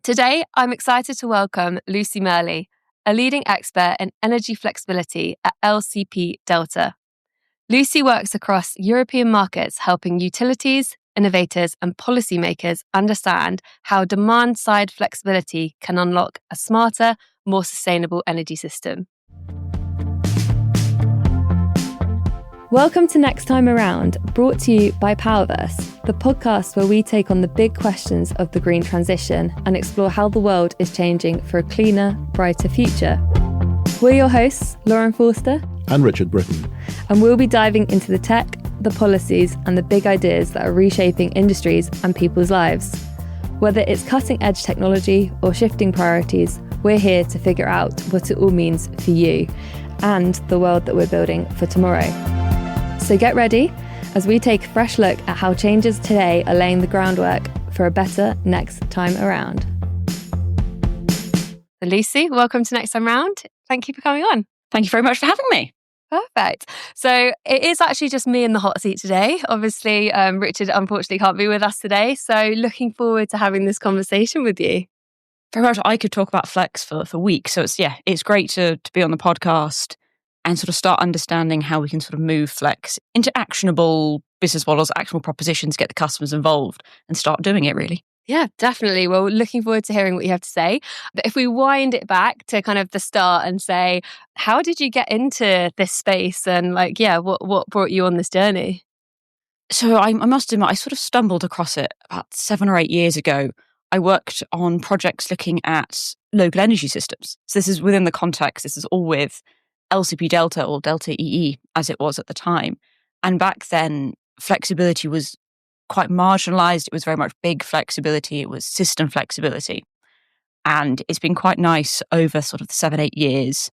Today, I'm excited to welcome Lucy Murley, a leading expert in energy flexibility at LCP Delta. Lucy works across European markets, helping utilities, innovators, and policymakers understand how demand-side flexibility can unlock a smarter, more sustainable energy system. Welcome to Next Time Around, brought to you by Powerverse, the podcast where we take on the big questions of the green transition and explore how the world is changing for a cleaner, brighter future. We're your hosts, Lauren Forster and Richard Britton. And we'll be diving into the tech, the policies, and the big ideas that are reshaping industries and people's lives. Whether it's cutting-edge technology or shifting priorities, we're here to figure out what it all means for you and the world that we're building for tomorrow. So get ready as we take a fresh look at how changes today are laying the groundwork for a better next time around. Lucy, welcome to Next Time Around. Thank you for coming on. Thank you very much for having me. Perfect. So it is actually just me in the hot seat today. Obviously, Richard unfortunately can't be with us today. So looking forward to having this conversation with you. Very much. I could talk about flex for weeks. So it's great to be on the podcast and sort of start understanding how we can sort of move flex into actionable business models, actionable propositions, get the customers involved and start doing it really. Yeah, definitely. Well, looking forward to hearing what you have to say. But if we wind it back to kind of the start and say, how did you get into this space and what brought you on this journey? So I must admit, I sort of stumbled across it about 7 or 8 years ago. I worked on projects looking at local energy systems. So this is within the context, this is all with LCP Delta or Delta EE as it was at the time. And back then, flexibility was quite marginalized. It was very much big flexibility. It was system flexibility. And it's been quite nice over sort of the 7-8 years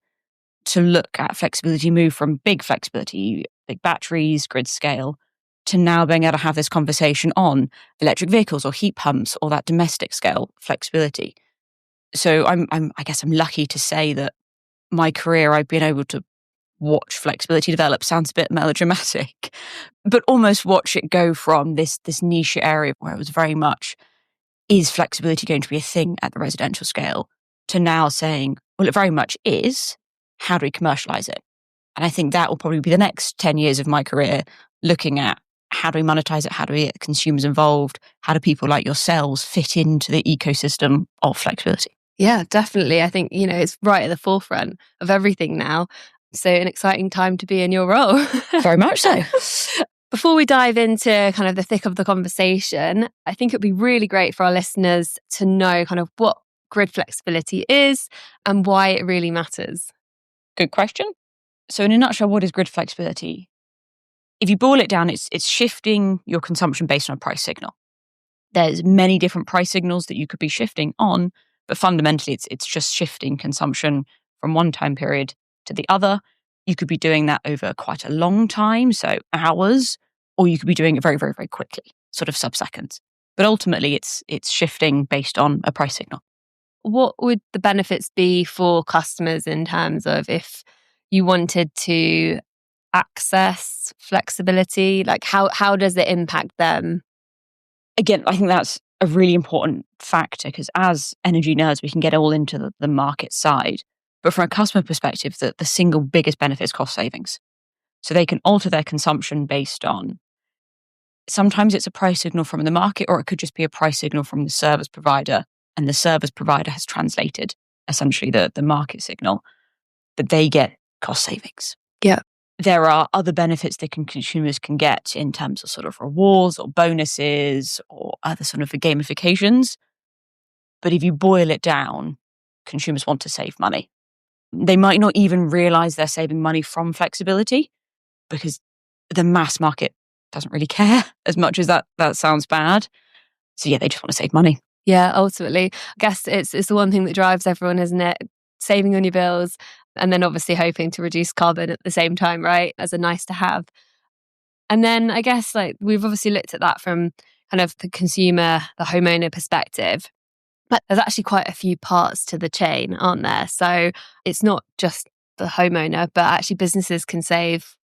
to look at flexibility move from big flexibility, big batteries, grid scale, to now being able to have this conversation on electric vehicles or heat pumps or that domestic scale flexibility. So I guess I'm lucky to say that my career, I've been able to watch flexibility develop. Sounds a bit melodramatic, but almost watch it go from this niche area where it was very much, is flexibility going to be a thing at the residential scale, to now saying, well, it very much is. How do we commercialize it? And I think that will probably be the next 10 years of my career, looking at how do we monetize it? How do we get consumers involved? How do people like yourselves fit into the ecosystem of flexibility? Yeah, definitely. I think, it's right at the forefront of everything now. So an exciting time to be in your role. Very much so. Before we dive into kind of the thick of the conversation, I think it'd be really great for our listeners to know kind of what grid flexibility is and why it really matters. Good question. So in a nutshell, what is grid flexibility? If you boil it down, it's shifting your consumption based on a price signal. There's many different price signals that you could be shifting on, but fundamentally it's just shifting consumption from one time period to the other. You could be doing that over quite a long time, so hours, or you could be doing it very, very, very quickly, sort of sub-seconds. But ultimately it's shifting based on a price signal. What would the benefits be for customers in terms of if you wanted to access flexibility? Like how does it impact them? Again, I think that's a really important factor because as energy nerds, we can get all into the market side. But from a customer perspective, the single biggest benefit is cost savings. So they can alter their consumption based on, sometimes it's a price signal from the market, or it could just be a price signal from the service provider. And the service provider has translated essentially the market signal, but they get cost savings. Yeah. There are other benefits that consumers can get in terms of sort of rewards or bonuses or other sort of gamifications. But if you boil it down, consumers want to save money. They might not even realize they're saving money from flexibility because the mass market doesn't really care as much as that sounds bad. So yeah, they just want to save money. Yeah, ultimately. I guess it's the one thing that drives everyone, isn't it? Saving on your bills and then obviously hoping to reduce carbon at the same time, right? As a nice to have. And then I guess we've obviously looked at that from kind of the consumer, the homeowner perspective. But there's actually quite a few parts to the chain, aren't there? So it's not just the homeowner, but actually businesses can save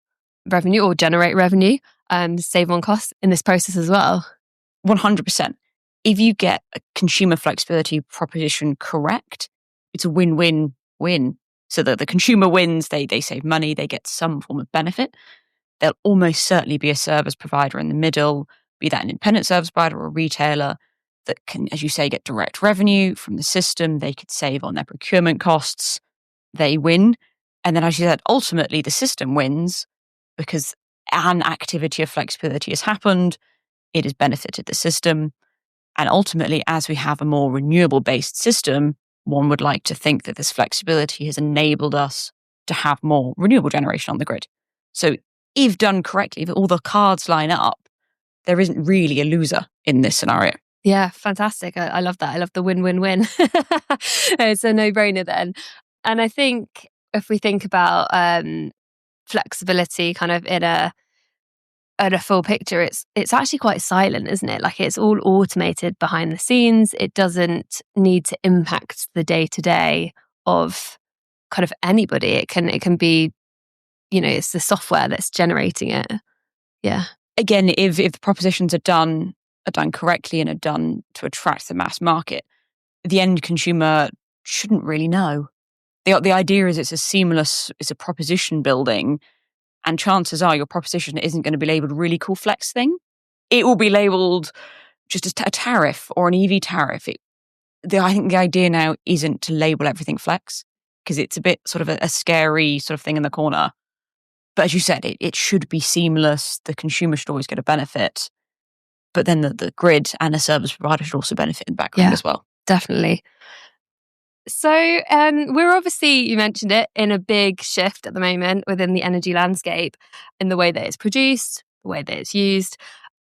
revenue or generate revenue and save on costs in this process as well. 100%. if you get a consumer flexibility proposition correct, it's a win-win-win. So that the consumer wins, they save money, they get some form of benefit. There'll almost certainly be a service provider in the middle, be that an independent service provider or a retailer that can, as you say, get direct revenue from the system. They could save on their procurement costs. They win. And then, as you said, ultimately the system wins because an activity of flexibility has happened. It has benefited the system. And ultimately, as we have a more renewable-based system, one would like to think that this flexibility has enabled us to have more renewable generation on the grid. So if done correctly, if all the cards line up, there isn't really a loser in this scenario. Yeah, fantastic. I love that. I love the win-win-win. It's a no-brainer then. And I think if we think about flexibility kind of in a full picture, it's actually quite silent, isn't it? Like it's all automated behind the scenes. It doesn't need to impact the day-to-day of kind of anybody. It can be, it's the software that's generating it. Yeah. Again, if the propositions are done correctly and are done to attract the mass market, the end consumer shouldn't really know. The idea is it's a proposition building, and chances are your proposition isn't going to be labeled really cool flex thing. It will be labeled just a tariff or an EV tariff. I think the idea now isn't to label everything flex because it's a bit sort of a scary sort of thing in the corner. But as you said, it should be seamless. The consumer should always get a benefit. But then the grid and the service provider should also benefit in the background as well. Definitely. So we're obviously, you mentioned it, in a big shift at the moment within the energy landscape in the way that it's produced, the way that it's used.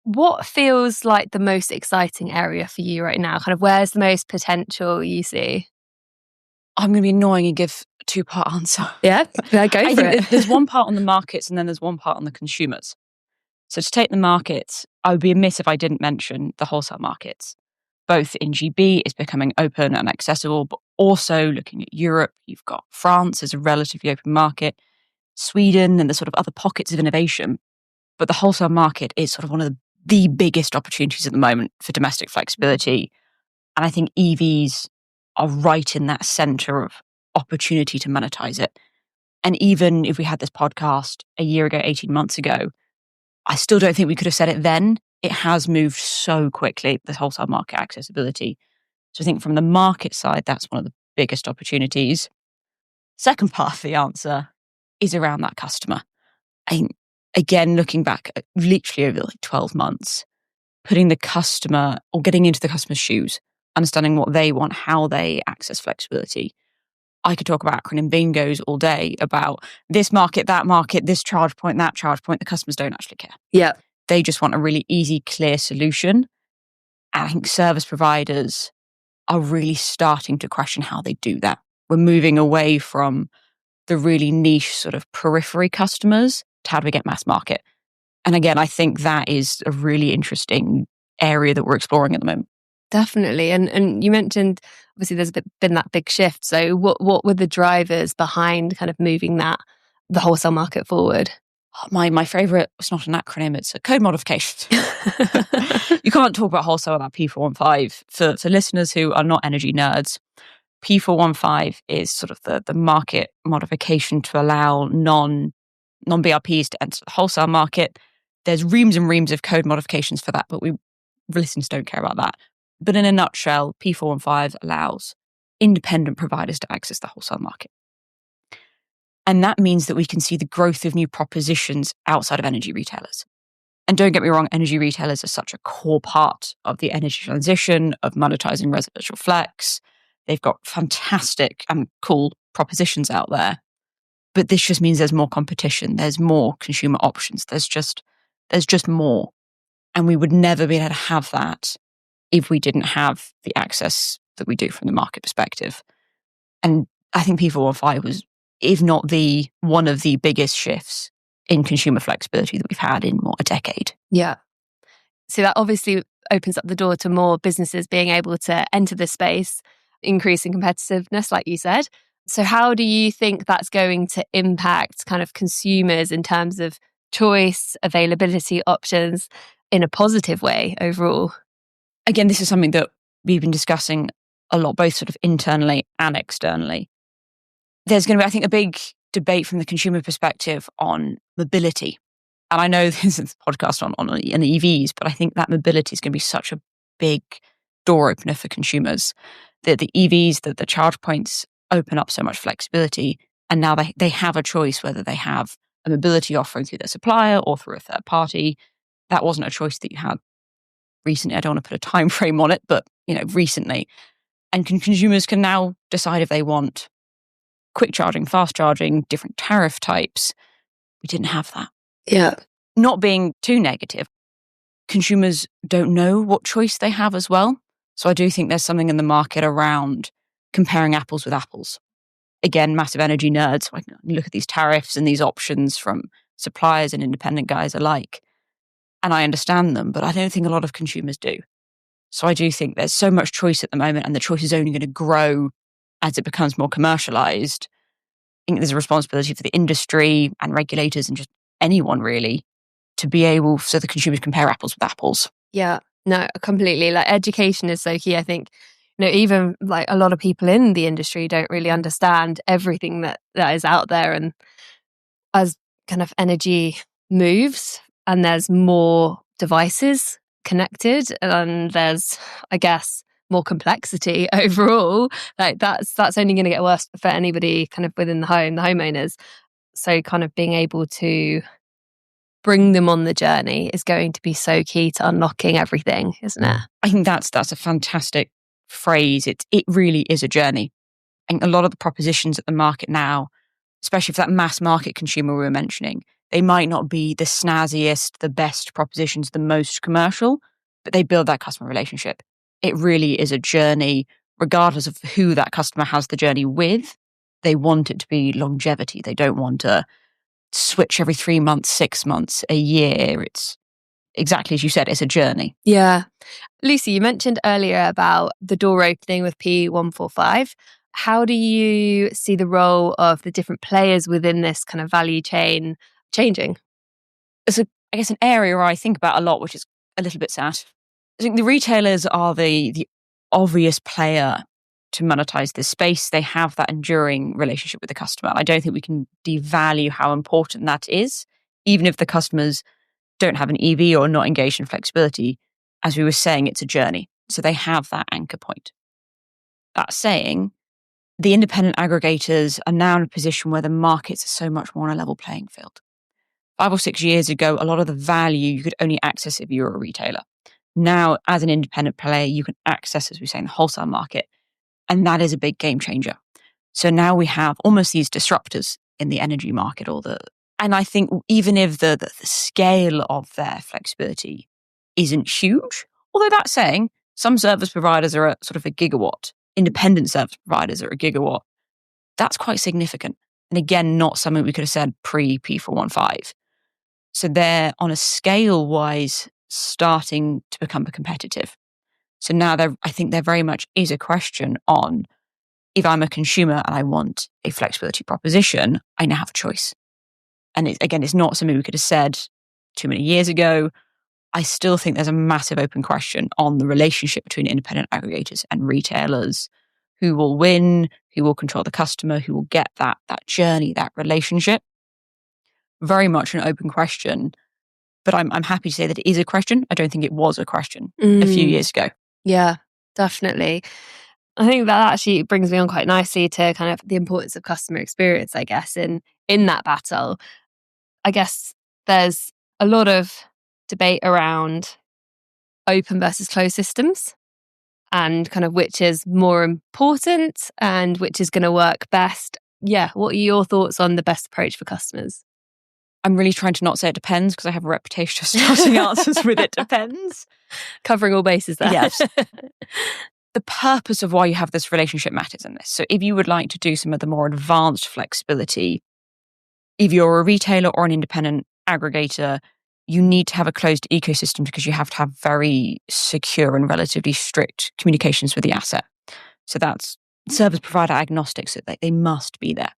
What feels like the most exciting area for you right now? Kind of where's the most potential you see? I'm going to be annoying and give a two-part answer. Yeah, go for it. There's one part on the markets and then there's one part on the consumers. So to take the markets, I would be amiss if I didn't mention the wholesale markets. Both in GB is becoming open and accessible, but also looking at Europe, you've got France as a relatively open market, Sweden and the sort of other pockets of innovation. But the wholesale market is sort of one of the biggest opportunities at the moment for domestic flexibility. And I think EVs are right in that center of opportunity to monetize it. And even if we had this podcast a year ago, 18 months ago, I still don't think we could have said it then. It has moved so quickly, the wholesale market accessibility. So I think from the market side, that's one of the biggest opportunities. Second part of the answer is around that customer. Again, looking back at literally over like 12 months, putting the customer or getting into the customer's shoes, understanding what they want, how they access flexibility. I could talk about acronym bingos all day about this market, this charge point, that charge point. The customers don't actually care. Yeah. They just want a really easy, clear solution. And I think service providers are really starting to question how they do that. We're moving away from the really niche sort of periphery customers to how do we get mass market. And again, I think that is a really interesting area that we're exploring at the moment. Definitely. And you mentioned, obviously, there's been that big shift. So what were the drivers behind kind of moving the wholesale market forward? My favourite, it's not an acronym, it's a code modification. You can't talk about wholesale without P415. For listeners who are not energy nerds, P415 is sort of the market modification to allow non-BRPs to enter the wholesale market. There's reams and reams of code modifications for that, but listeners don't care about that. But in a nutshell, P415 allows independent providers to access the wholesale market. And that means that we can see the growth of new propositions outside of energy retailers. And don't get me wrong, energy retailers are such a core part of the energy transition, of monetizing residential flex. They've got fantastic and cool propositions out there. But this just means there's more competition. There's more consumer options. There's just more. And we would never be able to have that if we didn't have the access that we do from the market perspective. And I think P415 was, if not one of the biggest shifts in consumer flexibility that we've had in more a decade. Yeah. So that obviously opens up the door to more businesses being able to enter this space, increasing competitiveness, like you said. So how do you think that's going to impact kind of consumers in terms of choice, availability, options in a positive way overall? Again, this is something that we've been discussing a lot, both sort of internally and externally. There's going to be, I think, a big debate from the consumer perspective on mobility. And I know this is a podcast on EVs, but I think that mobility is going to be such a big door opener for consumers. The EVs, the charge points open up so much flexibility. And now they have a choice whether they have a mobility offering through their supplier or through a third party. That wasn't a choice that you had recently. I don't want to put a time frame on it, but recently. And consumers can now decide if they want quick charging, fast charging, different tariff types. We didn't have that. Yeah. Not being too negative, consumers don't know what choice they have as well. So I do think there's something in the market around comparing apples with apples. Again, massive energy nerds. I look at these tariffs and these options from suppliers and independent guys alike. And I understand them, but I don't think a lot of consumers do. So I do think there's so much choice at the moment, and the choice is only going to grow as it becomes more commercialized. I think there's a responsibility for the industry and regulators and just anyone really to be able, so the consumers compare apples with apples. Yeah, no, completely. Like, education is so key. I think, even like a lot of people in the industry don't really understand everything that is out there. And as kind of energy moves and there's more devices connected and there's, I guess, more complexity overall, like that's only going to get worse for anybody kind of within the home, the homeowners. So kind of being able to bring them on the journey is going to be so key to unlocking everything, isn't it? I think that's a fantastic phrase. It really is a journey. And a lot of the propositions at the market now, especially for that mass market consumer we were mentioning, they might not be the snazziest, the best propositions, the most commercial, but they build that customer relationship. It really is a journey, regardless of who that customer has the journey with. They want it to be longevity. They don't want to switch every 3 months, 6 months, a year. It's exactly as you said, it's a journey. Yeah. Lucy, you mentioned earlier about the door opening with P145. How do you see the role of the different players within this kind of value chain changing? It's I guess an area where I think about a lot, which is a little bit sad. I think the retailers are the obvious player to monetize this space. They have that enduring relationship with the customer. I don't think we can devalue how important that is, even if the customers don't have an EV or not engaged in flexibility. As we were saying, it's a journey. So they have that anchor point. That saying, the independent aggregators are now in a position where the markets are so much more on a level playing field. 5 or 6 years ago, a lot of the value you could only access if you were a retailer. Now, as an independent player, you can access, as we say, in the wholesale market. And that is a big game changer. So now we have almost these disruptors in the energy market, and I think even if the scale of their flexibility isn't huge, although that saying, some service providers are at sort of a gigawatt, independent service providers are a gigawatt, that's quite significant. And again, not something we could have said pre-P415. So they're on a scale-wise starting to become competitive. So now I think there very much is a question on, if I'm a consumer and I want a flexibility proposition, I now have a choice. And it's not something we could have said too many years ago. I still think there's a massive open question on the relationship between independent aggregators and retailers. Who will win? Who will control the customer? Who will get that journey, that relationship? Very much an open question. But I'm happy to say that it is a question. I don't think it was a question a few years ago. Yeah, definitely. I think that actually brings me on quite nicely to kind of the importance of customer experience, I guess, in that battle. I guess there's a lot of debate around open versus closed systems and kind of which is more important and which is going to work best. Yeah, what are your thoughts on the best approach for customers? I'm really trying to not say it depends because I have a reputation of starting answers with it depends. Covering all bases there. Yes. The purpose of why you have this relationship matters in this. So if you would like to do some of the more advanced flexibility, if you're a retailer or an independent aggregator, you need to have a closed ecosystem because you have to have very secure and relatively strict communications with the asset. So that's service provider agnostic, so they must be there.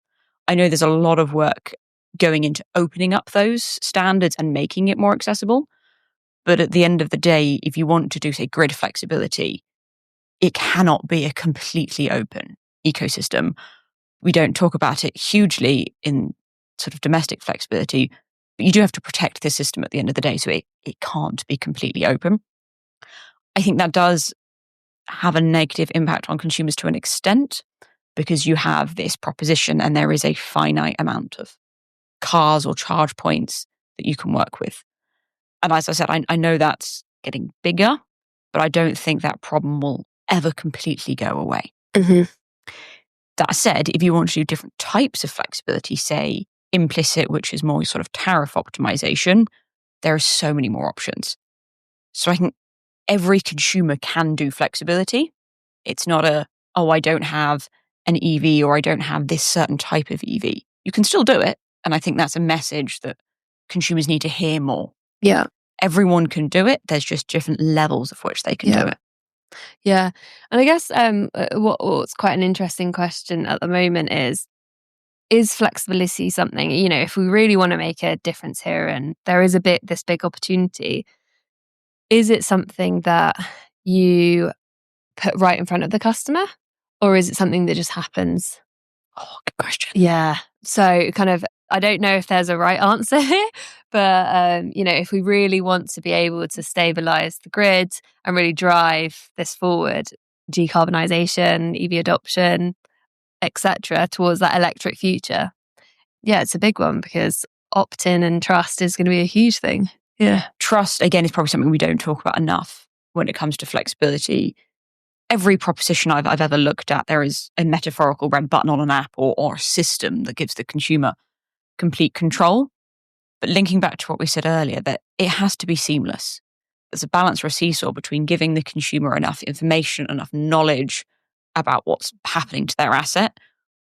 I know there's a lot of work going into opening up those standards and making it more accessible. But at the end of the day, if you want to do, say, grid flexibility, it cannot be a completely open ecosystem. We don't talk about it hugely in sort of domestic flexibility, but you do have to protect the system at the end of the day. So it can't be completely open. I think that does have a negative impact on consumers to an extent, because you have this proposition and there is a finite amount of cars or charge points that you can work with. And as I said, I know that's getting bigger, but I don't think that problem will ever completely go away. Mm-hmm. That said, if you want to do different types of flexibility, say implicit, which is more sort of tariff optimization, there are so many more options. So I think every consumer can do flexibility. It's not I don't have an EV or I don't have this certain type of EV. You can still do it. And I think that's a message that consumers need to hear more. Yeah. Everyone can do it. There's just different levels of which they can do it. Yeah. And I guess what's quite an interesting question at the moment is flexibility something, if we really want to make a difference here and there is this big opportunity, is it something that you put right in front of the customer, or is it something that just happens? Oh, good question. Yeah. So kind of, I don't know if there's a right answer here, but, if we really want to be able to stabilize the grid and really drive this forward, decarbonisation, EV adoption, etc., towards that electric future, yeah, it's a big one because opt-in and trust is going to be a huge thing. Yeah. Trust, again, is probably something we don't talk about enough when it comes to flexibility. Every proposition I've ever looked at, there is a metaphorical red button on an app or a system that gives the consumer complete control. But linking back to what we said earlier, that it has to be seamless. There's a balance or a seesaw between giving the consumer enough information, enough knowledge about what's happening to their asset,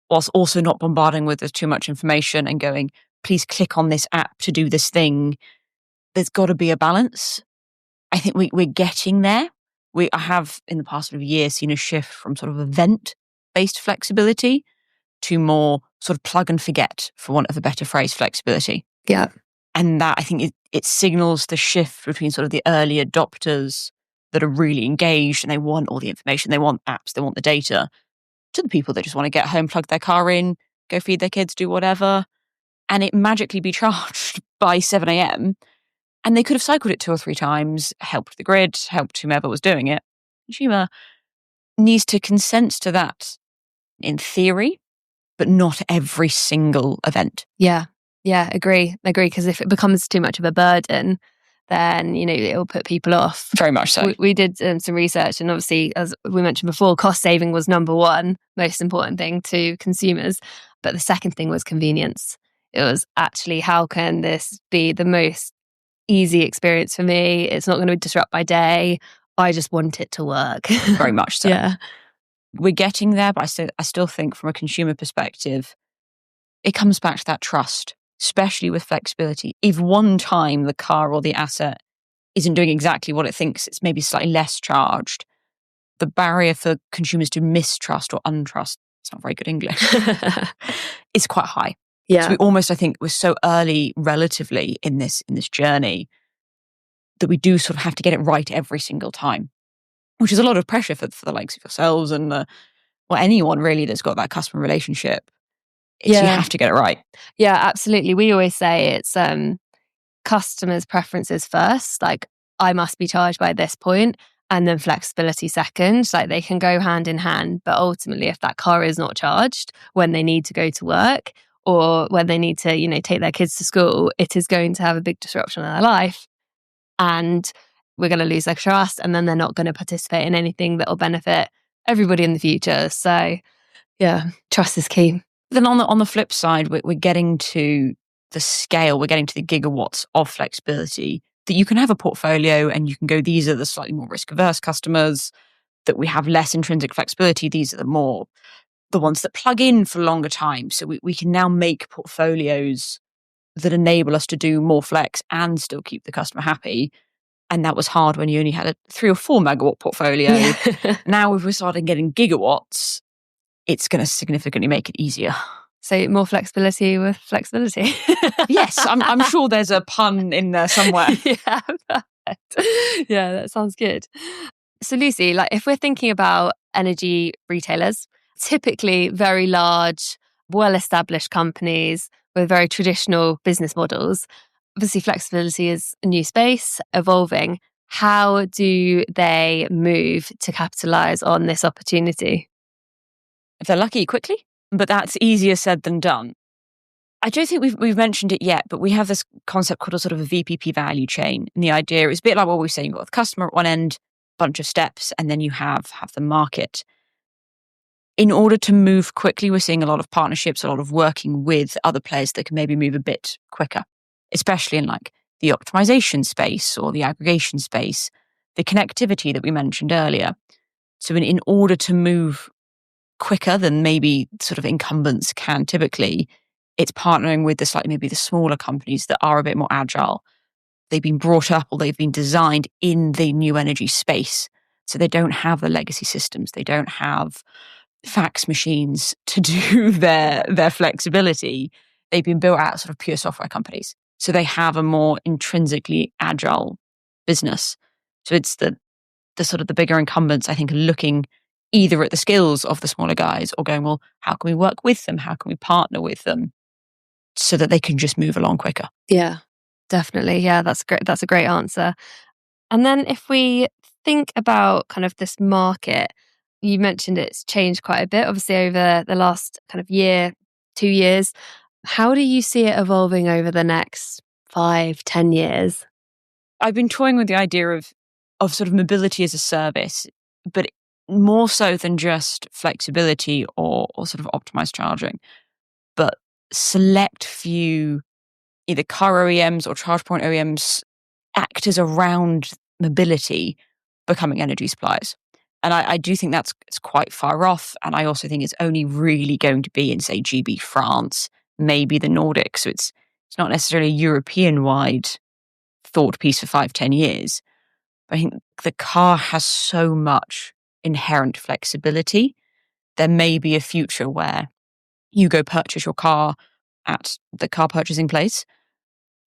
whilst also not bombarding with too much information and going, please click on this app to do this thing. There's got to be a balance. I think we're getting there. I have in the past sort of year seen a shift from sort of event-based flexibility to more sort of plug and forget, for want of a better phrase, flexibility. Yeah. And that, I think, it signals the shift between sort of the early adopters that are really engaged and they want all the information, they want apps, they want the data, to the people that just want to get home, plug their car in, go feed their kids, do whatever, and it magically be charged by 7 a.m. And they could have cycled it 2 or 3 times, helped the grid, helped whomever was doing it. Consumer needs to consent to that in theory, but not every single event. Yeah. Yeah, agree. Because if it becomes too much of a burden, then, it'll put people off. Very much so. We did some research, and obviously, as we mentioned before, cost saving was number one most important thing to consumers. But the second thing was convenience. It was actually, how can this be the most easy experience for me? It's not going to disrupt my day. I just want it to work. Very much so. Yeah. We're getting there, but I still think from a consumer perspective, it comes back to that trust, especially with flexibility. If one time the car or the asset isn't doing exactly what it thinks, it's maybe slightly less charged, the barrier for consumers to mistrust or untrust, it's not very good English, is quite high. Yeah. So we almost, I think, we're so early relatively in this journey that we do sort of have to get it right every single time, which is a lot of pressure for the likes of yourselves and anyone really that's got that customer relationship. You have to get it right. Yeah, absolutely. We always say it's customers' preferences first. Like, I must be charged by this point, and then flexibility second. Like, they can go hand in hand. But ultimately, if that car is not charged when they need to go to work or when they need to, take their kids to school, it is going to have a big disruption in their life. And we're going to lose their trust, and then they're not going to participate in anything that will benefit everybody in the future. So, yeah, trust is key. Then on the flip side, we're getting to the scale, we're getting to the gigawatts of flexibility that you can have a portfolio and you can go, these are the slightly more risk-averse customers, that we have less intrinsic flexibility. These are the ones that plug in for longer time. So we can now make portfolios that enable us to do more flex and still keep the customer happy. And that was hard when you only had a 3 or 4 megawatt portfolio. Yeah. Now, if we're starting getting gigawatts, it's going to significantly make it easier. So more flexibility with flexibility. Yes, I'm sure there's a pun in there somewhere. Yeah. Yeah, that sounds good. So Lucy, like if we're thinking about energy retailers, typically very large, well-established companies with very traditional business models, obviously flexibility is a new space, evolving. How do they move to capitalize on this opportunity? If they're lucky, quickly, but that's easier said than done. I don't think we've mentioned it yet, but we have this concept called a sort of a VPP value chain. And the idea is a bit like what we were saying, you've got the customer at one end, bunch of steps, and then you have the market. In order to move quickly, we're seeing a lot of partnerships, a lot of working with other players that can maybe move a bit quicker, especially in like the optimization space or the aggregation space, the connectivity that we mentioned earlier. So in order to move quicker than maybe sort of incumbents can typically, it's partnering with maybe the smaller companies that are a bit more agile. They've been brought up or they've been designed in the new energy space. So they don't have the legacy systems. They don't have fax machines to do their flexibility. They've been built out sort of pure software companies. So they have a more intrinsically agile business. So it's the sort of the bigger incumbents, I think, are looking either at the skills of the smaller guys or going, well, how can we work with them? How can we partner with them so that they can just move along quicker? Yeah, definitely. Yeah, that's great. That's a great answer. And then if we think about kind of this market, you mentioned it's changed quite a bit, obviously, over the last kind of year, 2 years. How do you see it evolving over the next 5, 10 years? I've been toying with the idea of sort of mobility as a service, but more so than just flexibility or sort of optimized charging, but select few either car OEMs or charge point OEMs actors around mobility becoming energy suppliers. And I do think it's quite far off. And I also think it's only really going to be in, say, GB France, maybe the Nordics. So it's not necessarily a European-wide thought piece for 5, 10 years. But I think the car has so much inherent flexibility. There may be a future where you go purchase your car at the car purchasing place,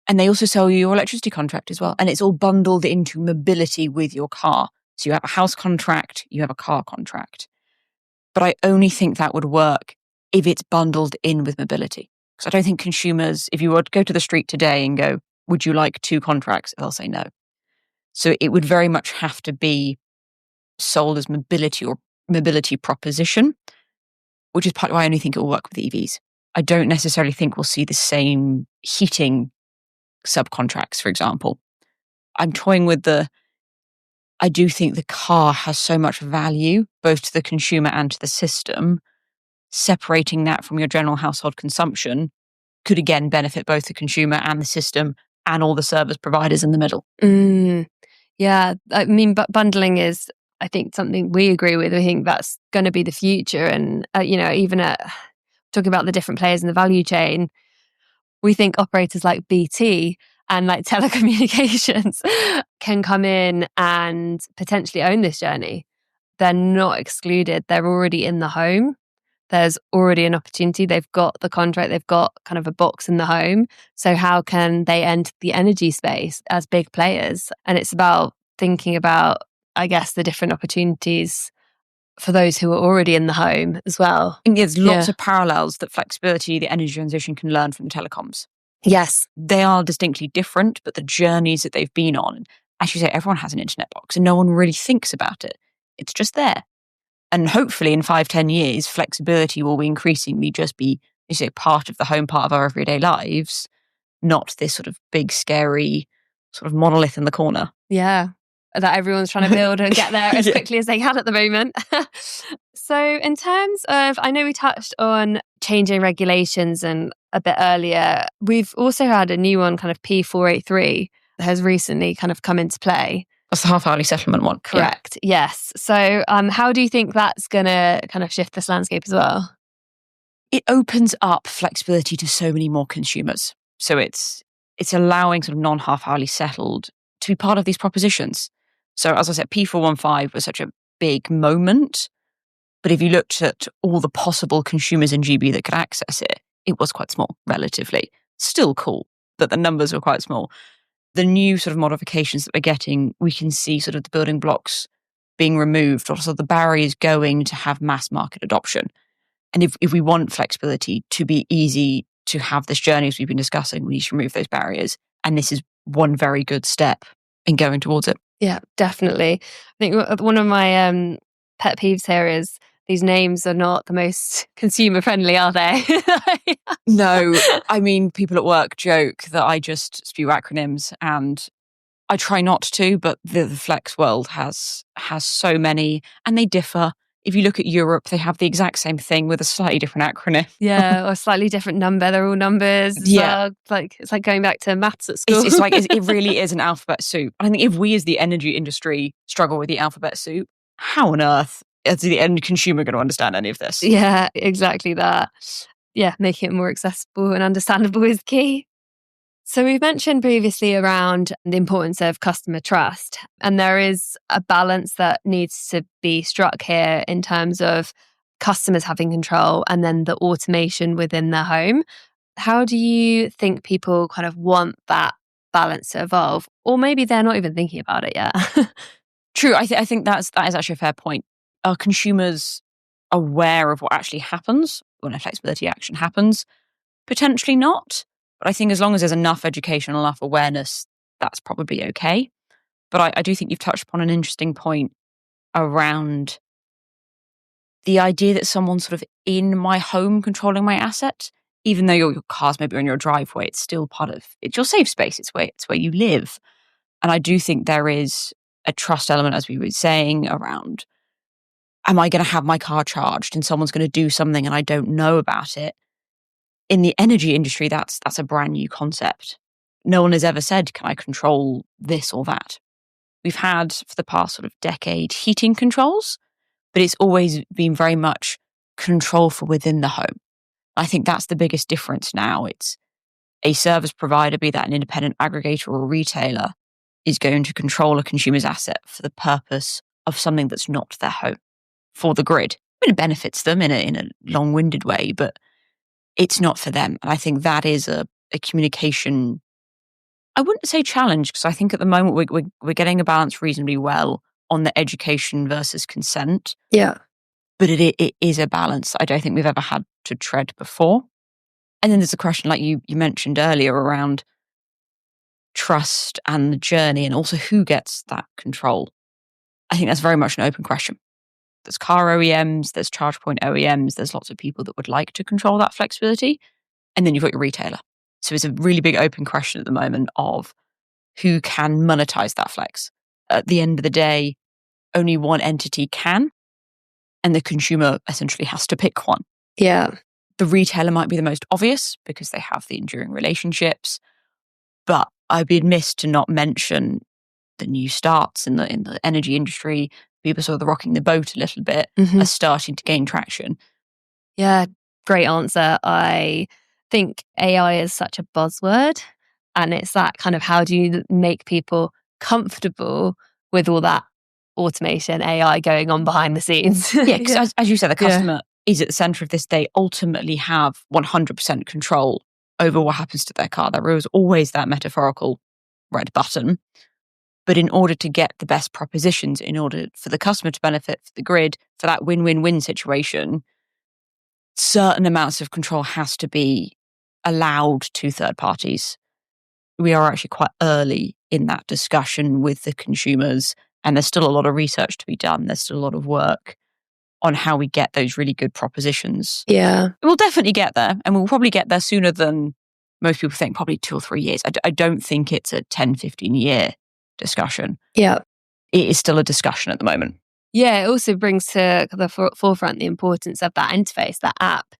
and they also sell you your electricity contract as well. And it's all bundled into mobility with your car. So you have a house contract, you have a car contract. But I only think that would work if it's bundled in with mobility. Because I don't think consumers, if you were to go to the street today and go, would you like 2 contracts? They'll say no. So it would very much have to be sold as mobility or mobility proposition, which is partly why I only think it will work with EVs. I don't necessarily think we'll see the same heating subcontracts, for example. I'm toying with I do think the car has so much value, both to the consumer and to the system. Separating that from your general household consumption could again benefit both the consumer and the system and all the service providers in the middle. Yeah, I mean, but bundling is, I think, something we agree with. I think that's going to be the future. And, even talking about the different players in the value chain, we think operators like BT and like telecommunications can come in and potentially own this journey. They're not excluded. They're already in the home. There's already an opportunity. They've got the contract. They've got kind of a box in the home. So how can they enter the energy space as big players? And it's about thinking about, I guess, the different opportunities for those who are already in the home as well. I think there's lots of parallels that flexibility, the energy transition can learn from the telecoms. Yes. They are distinctly different, but the journeys that they've been on, as you say, everyone has an internet box and no one really thinks about it. It's just there. And hopefully in 5, 10 years, flexibility will increasingly just be, you say, part of the home, part of our everyday lives, not this sort of big, scary sort of monolith in the corner. Yeah. That everyone's trying to build and get there as quickly as they can at the moment. So in terms of, I know we touched on changing regulations and a bit earlier, we've also had a new one, kind of P483, that has recently kind of come into play. That's the half-hourly settlement one. Correct. Yeah. Yes. So how do you think that's going to kind of shift this landscape as well? It opens up flexibility to so many more consumers. So it's allowing sort of non-half-hourly settled to be part of these propositions. So as I said, P415 was such a big moment. But if you looked at all the possible consumers in GB that could access it, it was quite small, relatively. Still cool, but the numbers were quite small. the new sort of modifications that we're getting, we can see sort of the building blocks being removed, or sort of the barriers going to have mass market adoption. And if we want flexibility to be easy to have this journey, as we've been discussing, we need to remove those barriers. And this is one very good step in going towards it. Yeah, definitely. I think one of my pet peeves here is these names are not the most consumer friendly, are they? No, I mean, people at work joke that I just spew acronyms, and I try not to, but the flex world has so many, and they differ. If you look at Europe, they have the exact same thing with a slightly different acronym. Yeah, or a slightly different number. They're all numbers. Yeah. It's like going back to maths at school. It's like, it really is an alphabet soup. I think if we as the energy industry struggle with the alphabet soup, how on earth is the end consumer going to understand any of this? Yeah, exactly that. Yeah, making it more accessible and understandable is key. So we've mentioned previously around the importance of customer trust, and there is a balance that needs to be struck here in terms of customers having control and then the automation within their home. How do you think people kind of want that balance to evolve? Or maybe they're not even thinking about it yet. True. I think that is actually a fair point. Are consumers aware of what actually happens when a flexibility action happens? Potentially not. But I think as long as there's enough education, enough awareness, that's probably okay. But I do think you've touched upon an interesting point around the idea that someone's sort of in my home controlling my asset. Even though your car's maybe on your driveway, it's still it's your safe space. It's where you live. And I do think there is a trust element, as we were saying, around, am I going to have my car charged and someone's going to do something and I don't know about it? In the energy industry, that's a brand new concept. No one has ever said, can I control this or that? We've had, for the past sort of decade, heating controls, but it's always been very much control for within the home. I think that's the biggest difference now. It's a service provider, be that an independent aggregator or a retailer, is going to control a consumer's asset for the purpose of something that's not their home, for the grid. I mean, it benefits them in a long-winded way, but it's not for them. And I think that is a communication, I wouldn't say challenge, because I think at the moment we're getting a balance reasonably well on the education versus consent. Yeah. But it is a balance I don't think we've ever had to tread before. And then there's a question, like you mentioned earlier, around trust and the journey, and also who gets that control. I think that's very much an open question. There's car OEMs, there's charge point OEMs, there's lots of people that would like to control that flexibility. And then you've got your retailer. So it's a really big open question at the moment of who can monetize that flex. At the end of the day, only one entity can, and the consumer essentially has to pick one. Yeah. The retailer might be the most obvious because they have the enduring relationships, but I'd be amiss to not mention the new starts in the energy industry. People sort of rocking the boat a little bit are starting to gain traction. Yeah, great answer. I think AI is such a buzzword, and it's that kind of, how do you make people comfortable with all that automation, AI going on behind the scenes? Yeah, because as you said, the customer is at the center of this. They ultimately have 100% control over what happens to their car. There is always that metaphorical red button. But in order to get the best propositions, in order for the customer to benefit, for the grid, for that win-win-win situation, certain amounts of control has to be allowed to third parties. We are actually quite early in that discussion with the consumers, and there's still a lot of research to be done. There's still a lot of work on how we get those really good propositions. Yeah. We'll definitely get there, and we'll probably get there sooner than most people think, probably 2 or 3 years. I don't think it's a 10, 15-year discussion. Yeah. It is still a discussion at the moment. Yeah, it also brings to the forefront the importance of that interface, that app,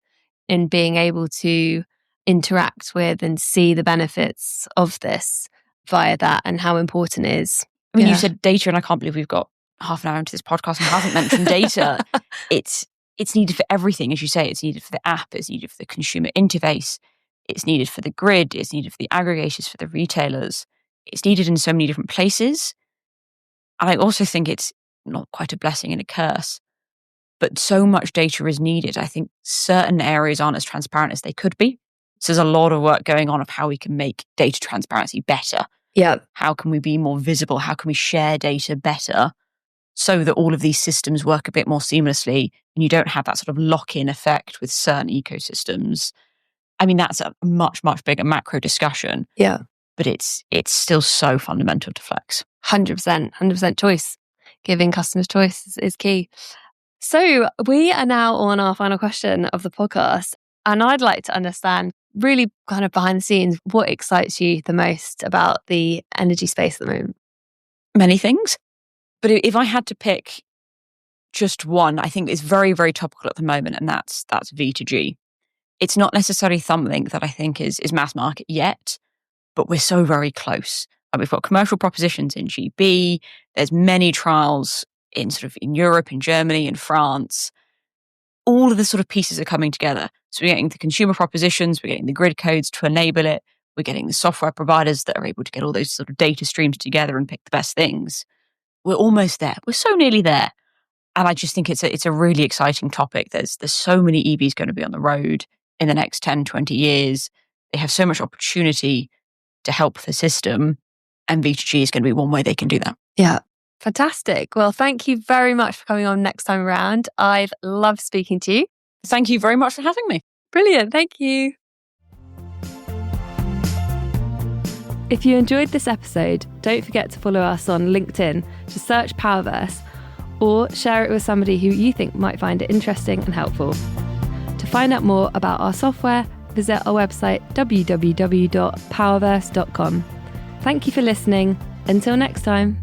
in being able to interact with and see the benefits of this via that, and how important it is. I mean, you said data, and I can't believe we've got half an hour into this podcast and haven't mentioned data. It's needed for everything. As you say, it's needed for the app, it's needed for the consumer interface, it's needed for the grid, it's needed for the aggregators, for the retailers. It's needed in so many different places. And I also think it's not quite a blessing and a curse, but so much data is needed. I think certain areas aren't as transparent as they could be. So there's a lot of work going on of how we can make data transparency better. Yeah. How can we be more visible? How can we share data better so that all of these systems work a bit more seamlessly and you don't have that sort of lock-in effect with certain ecosystems? I mean, that's a much, much bigger macro discussion. Yeah. But it's still so fundamental to Flex. 100% choice. Giving customers choice is key. So we are now on our final question of the podcast. And I'd like to understand, really kind of behind the scenes, what excites you the most about the energy space at the moment? Many things. But if I had to pick just one, I think it's very, very topical at the moment, and that's V2G. It's not necessarily something that I think is mass market yet, but we're so very close. We've got commercial propositions in GB. There's many trials in Europe, in Germany, in France. All of the sort of pieces are coming together. So we're getting the consumer propositions, we're getting the grid codes to enable it, we're getting the software providers that are able to get all those sort of data streams together and pick the best things. We're almost there. We're so nearly there. And I just think it's a really exciting topic. There's so many EVs going to be on the road in the next 10, 20 years. They have so much opportunity to help the system. And V2G is going to be one way they can do that. Yeah. Fantastic. Well, thank you very much for coming on next time around. I've loved speaking to you. Thank you very much for having me. Brilliant. Thank you. If you enjoyed this episode, don't forget to follow us on LinkedIn to search Powerverse, or share it with somebody who you think might find it interesting and helpful. To find out more about our software, visit our website www.powerverse.com. Thank you for listening. Until next time.